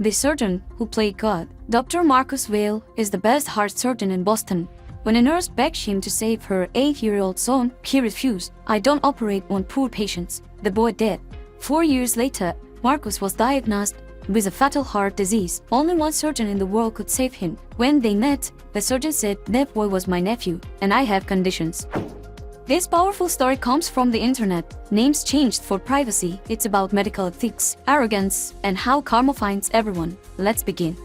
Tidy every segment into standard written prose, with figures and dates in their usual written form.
The surgeon who played God. Dr. Marcus Vale is the best heart surgeon in Boston. When a nurse begged him to save her 8-year-old son, he refused. "I don't operate on poor patients." The boy did. 4 years later, Marcus was diagnosed with a fatal heart disease. Only one surgeon in the world could save him. When they met, the surgeon said, "That boy was my nephew, and I have conditions." This powerful story comes from the internet. Names changed for privacy. It's about medical ethics, arrogance, and how karma finds everyone. Let's begin.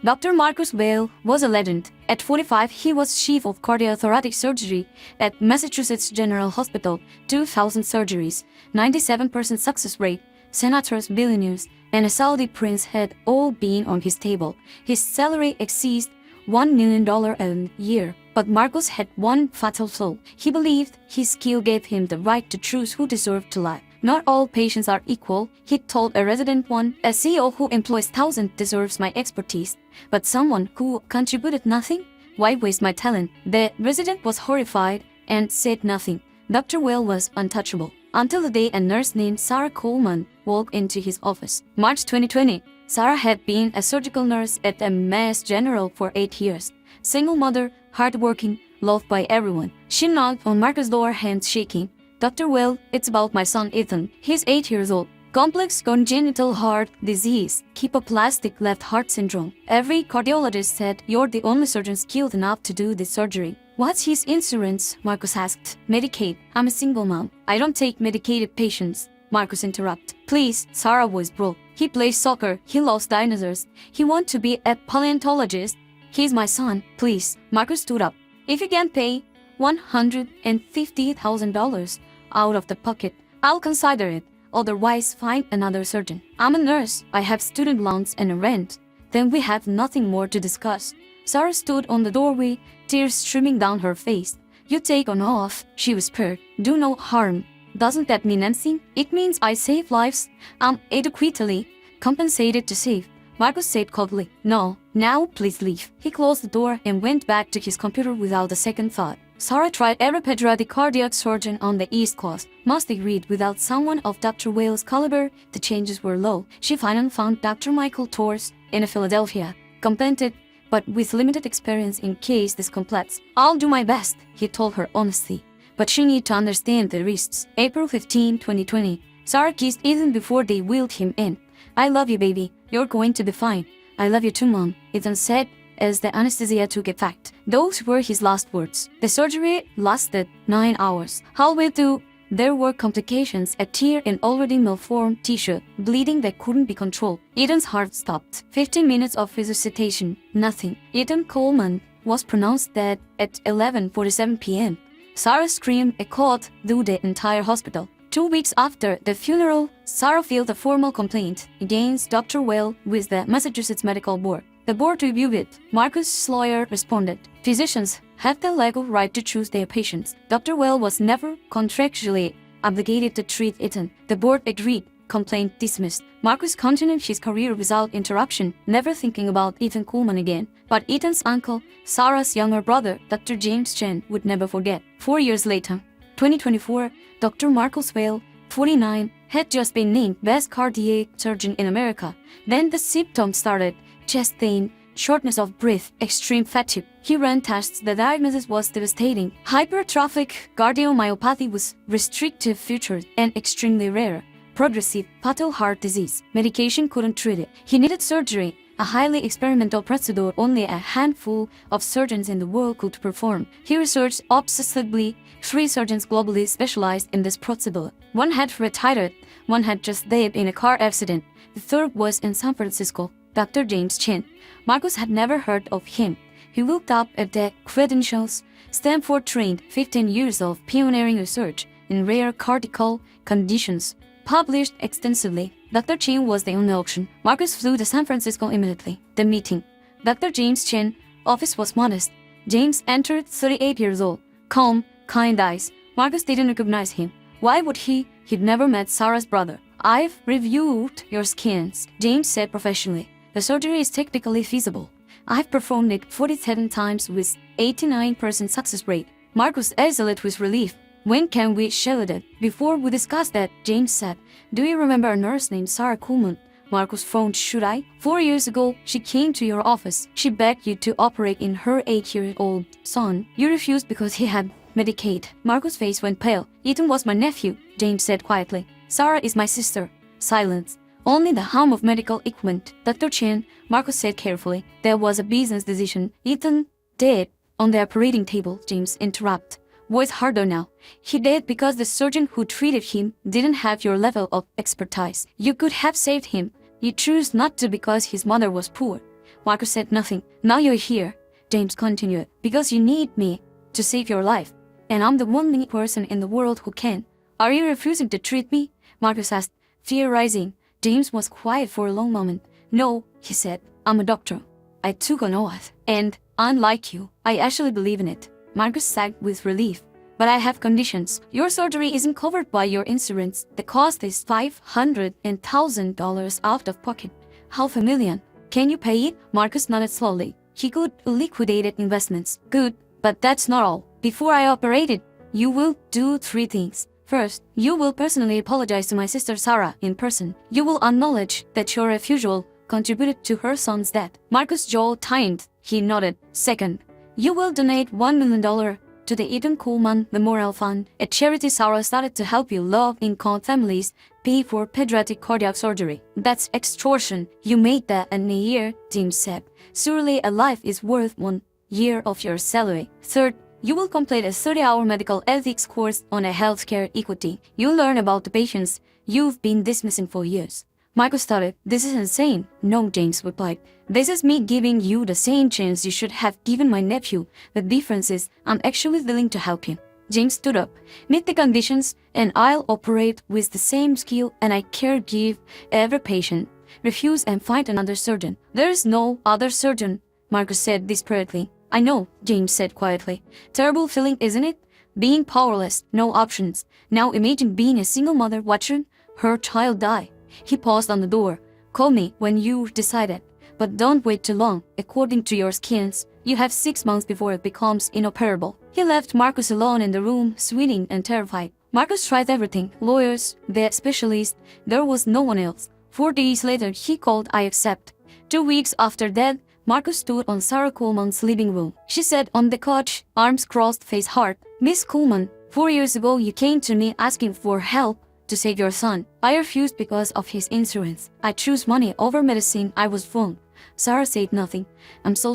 Dr. Marcus Vale was a legend. At 45, he was chief of cardiothoracic surgery at Massachusetts General Hospital, 2,000 surgeries, 97% success rate. Senators, billionaires, and a Saudi prince had all been on his table. His salary exceeded $1 million a year. But Marcus had one fatal flaw. He believed his skill gave him the right to choose who deserved to live. "Not all patients are equal," he told a resident one. "A CEO who employs thousands deserves my expertise, but someone who contributed nothing? Why waste my talent?" The resident was horrified and said nothing. Dr. Vale was untouchable. Until the day a nurse named Sarah Coleman walked into his office. March 2020, Sarah had been a surgical nurse at the Mass General for 8 years. Single mother, hardworking, loved by everyone. She knocked on Marcus' door, hands shaking. "Dr. Vale, it's about my son Ethan. He's 8 years old. Complex congenital heart disease, kyphoplastic left heart syndrome. Every cardiologist said, you're the only surgeon skilled enough to do this surgery." "What's his insurance?" Marcus asked. "Medicaid. I'm a single mom. I don't take medicated patients." Marcus interrupted. "Please," Sarah was broke. "He plays soccer. He loves dinosaurs. He wants to be a paleontologist. He's my son. Please." Marcus stood up. "If you can't pay $150,000 out of the pocket, I'll consider it. Otherwise, find another surgeon. I'm a nurse. I have student loans and a rent." "Then we have nothing more to discuss." Sarah stood on the doorway, tears streaming down her face. "You take on off," she whispered. "Do no harm." "Doesn't that mean anything?" "It means I save lives. I'm adequately compensated to save," Marcus said coldly. "No, now please leave." He closed the door and went back to his computer without a second thought. Sarah tried every pediatric cardiac surgeon on the East Coast. Most agreed without someone of Dr. Vale's caliber, the changes were low. She finally found Dr. Michael Torres in Philadelphia, competent but with limited experience in cases complex. "I'll do my best," he told her honestly. "But she needs to understand the risks." April 15, 2020. Sarah kissed Ethan before they wheeled him in. "I love you, baby. You're going to be fine." "I love you too, Mom," Ethan said as the anesthesia took effect. Those were his last words. The surgery lasted 9 hours. Halfway through, there were complications, a tear in already malformed tissue, bleeding that couldn't be controlled. Ethan's heart stopped. 15 minutes of resuscitation, nothing. Ethan Coleman was pronounced dead at 11:47 p.m. Sarah screamed echoed through the entire hospital. 2 weeks after the funeral, Sarah filed a formal complaint against Dr. Vale with the Massachusetts Medical Board. The board reviewed it. Marcus' lawyer responded, "Physicians have the legal right to choose their patients. Dr. Vale was never contractually obligated to treat Ethan." The board agreed. Complaint dismissed. Marcus continued his career without interruption, never thinking about Ethan Coleman again. But Ethan's uncle, Sarah's younger brother, Dr. James Chen, would never forget. 4 years later, 2024, Dr. Marcus Vale, 49, had just been named best cardiac surgeon in America. Then the symptoms started: chest pain, shortness of breath, extreme fatigue. He ran tests. The diagnosis was devastating. Hypertrophic cardiomyopathy was restrictive featured and extremely rare. Progressive fatal heart disease. Medication couldn't treat it. He needed surgery, a highly experimental procedure only a handful of surgeons in the world could perform. He researched obsessively. 3 surgeons globally specialized in this procedure. One had retired, one had just died in a car accident. The third was in San Francisco, Dr. James Chen. Marcus had never heard of him. He looked up at the credentials. Stanford trained, 15 years of pioneering research in rare cardiac conditions. Published extensively. Dr. Chen was the only option. Marcus flew to San Francisco immediately. The meeting. Dr. James Chen office was modest. James entered, 38 years old, calm, kind eyes. Marcus didn't recognize him. Why would he? He'd never met Sarah's brother. "I've reviewed your scans," James said professionally. "The surgery is technically feasible. I've performed it 47 times with 89% success rate." Marcus exhaled with relief. When can we schedule it? Before we discuss that, James said, do you remember a nurse named Sarah Kuhlman? Marcus phoned, should I? 4 years ago, she came to your office. She begged you to operate in her 8-year-old son. You refused because he had Medicaid. Marcus' face went pale. Ethan was my nephew, James said quietly. Sarah is my sister. Silence. Only the hum of medical equipment. Dr. Chen, Marcus said carefully. There was a business decision. Ethan dead on the operating table, James interrupted. Voice harder now. He died because the surgeon who treated him didn't have your level of expertise. You could have saved him. You chose not to because his mother was poor. Marcus said nothing. Now you're here, James continued, because you need me to save your life. And I'm the only person in the world who can. Are you refusing to treat me? Marcus asked, fear rising. James was quiet for a long moment. No, he said, I'm a doctor. I took an oath. And, unlike you, I actually believe in it. Marcus sagged with relief. But I have conditions. Your surgery isn't covered by your insurance. The cost is $500,000 out of pocket. $500,000. Can you pay it? Marcus nodded slowly. He could liquidate investments. Good, but that's not all. Before I operate it, you will do 3 things. First, you will personally apologize to my sister Sarah in person. You will acknowledge that your refusal contributed to her son's death. Marcus' jaw tightened. He nodded. Second, you will donate $1 million to the Ethan Kuhlman Memorial Fund, a charity Sarah started to help you low-income families pay for pediatric cardiac surgery. That's extortion. You made that in a year, James said. Surely a life is worth 1 year of your salary. Third, you will complete a 30-hour medical ethics course on a healthcare equity. You'll learn about the patients you've been dismissing for years. Marcus started, this is insane. No, James replied. This is me giving you the same chance you should have given my nephew. The difference is, I'm actually willing to help him. James stood up. Meet the conditions, and I'll operate with the same skill, and I care give every patient. Refuse and find another surgeon. There is no other surgeon, Marcus said desperately. I know, James said quietly. Terrible feeling, isn't it? Being powerless, no options. Now imagine being a single mother watching her child die. He paused on the door. Call me when you've decided. But don't wait too long. According to your scans, you have 6 months before it becomes inoperable. He left Marcus alone in the room, sweating and terrified. Marcus tried everything. Lawyers, the specialists. There was no one else. 4 days later, he called, I accept. 2 weeks after that, Marcus stood on Sarah Kuhlman's living room. She sat on the couch, arms crossed, face hard. Miss Kuhlman, 4 years ago you came to me asking for help to save your son. I refused because of his insurance. I chose money over medicine. I was wrong. Sarah said nothing. I'm so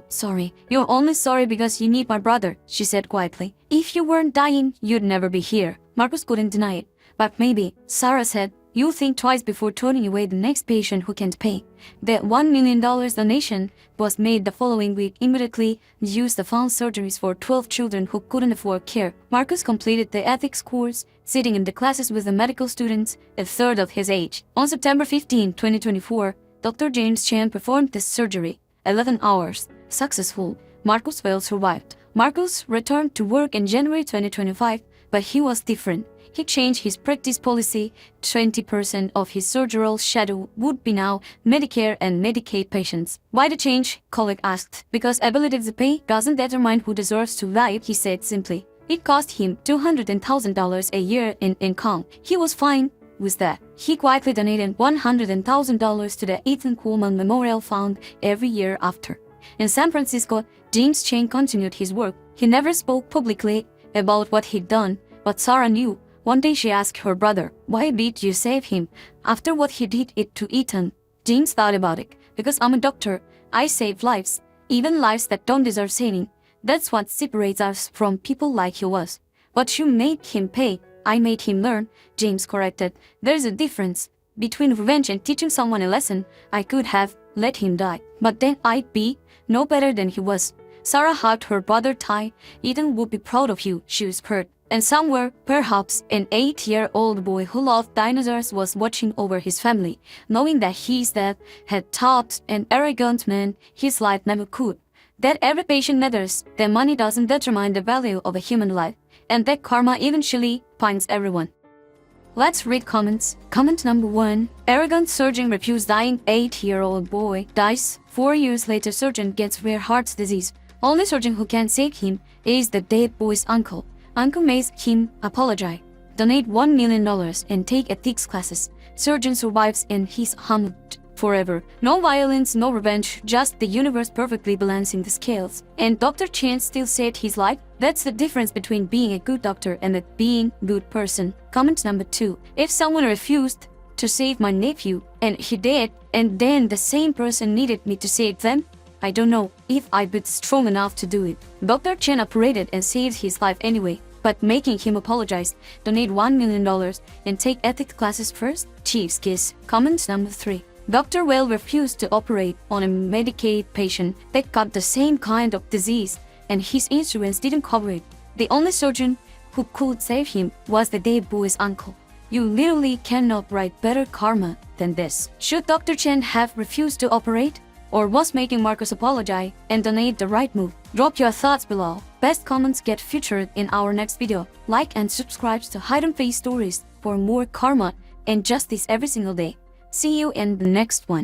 sorry. You're only sorry because you need my brother, she said quietly. If you weren't dying, you'd never be here. Marcus couldn't deny it. But maybe, Sarah said, you'll think twice before turning away the next patient who can't pay. The $1 million donation was made the following week. Immediately used the fund surgeries for 12 children who couldn't afford care. Marcus completed the ethics course, sitting in the classes with the medical students, a third of his age. On September 15, 2024, Dr. James Chen performed this surgery. 11 hours. Successful. Marcus well survived. Marcus returned to work in January 2025, but he was different. He changed his practice policy. 20% of his surgical schedule would be now Medicare and Medicaid patients. Why the change? Colleague asked. Because ability to pay doesn't determine who deserves to live, he said simply. It cost him $200,000 a year in income. He was fine with that. He quietly donated $100,000 to the Ethan Kuhlman Memorial Fund every year after. In San Francisco, James Chen continued his work. He never spoke publicly about what he'd done, but Sarah knew. One day she asked her brother, why did you save him? After what he did it to Ethan, James thought about it. Because I'm a doctor, I save lives, even lives that don't deserve saving. That's what separates us from people like he was. But you made him pay, I made him learn, James corrected. There's a difference between revenge and teaching someone a lesson. I could have let him die, but then I'd be no better than he was. Sarah hugged her brother tight. Ethan would be proud of you, she whispered. And somewhere, perhaps, an 8-year-old boy who loved dinosaurs was watching over his family, knowing that his dad had taught an arrogant man his life never could. That every patient matters, that money doesn't determine the value of a human life, and that karma eventually finds everyone. Let's read comments. Comment number 1. Arrogant surgeon refused dying 8-year-old boy dies. 4 years later surgeon gets rare heart disease. Only surgeon who can save him is the dead boy's uncle. Uncle makes him apologize. Donate $1 million and take ethics classes. Surgeon survives and he's humbled forever. No violence, no revenge, just the universe perfectly balancing the scales. And Dr. Chen still saved his life. That's the difference between being a good doctor and being a good person. Comment number 2. If someone refused to save my nephew and he did, and then the same person needed me to save them, I don't know if I'd be strong enough to do it. Dr. Chen operated and saved his life anyway, but making him apologize, donate $1 million and take ethics classes first? Chief's kiss. Comment number 3. Dr. Vale refused to operate on a Medicaid patient that got the same kind of disease and his insurance didn't cover it. The only surgeon who could save him was the Dave boy's uncle. You literally cannot write better karma than this. Should Dr. Chen have refused to operate? Or was making Marcus apologize and donate the right move? Drop your thoughts below. Best comments get featured in our next video. Like and subscribe to Hidden Face Stories for more karma and justice every single day. See you in the next one.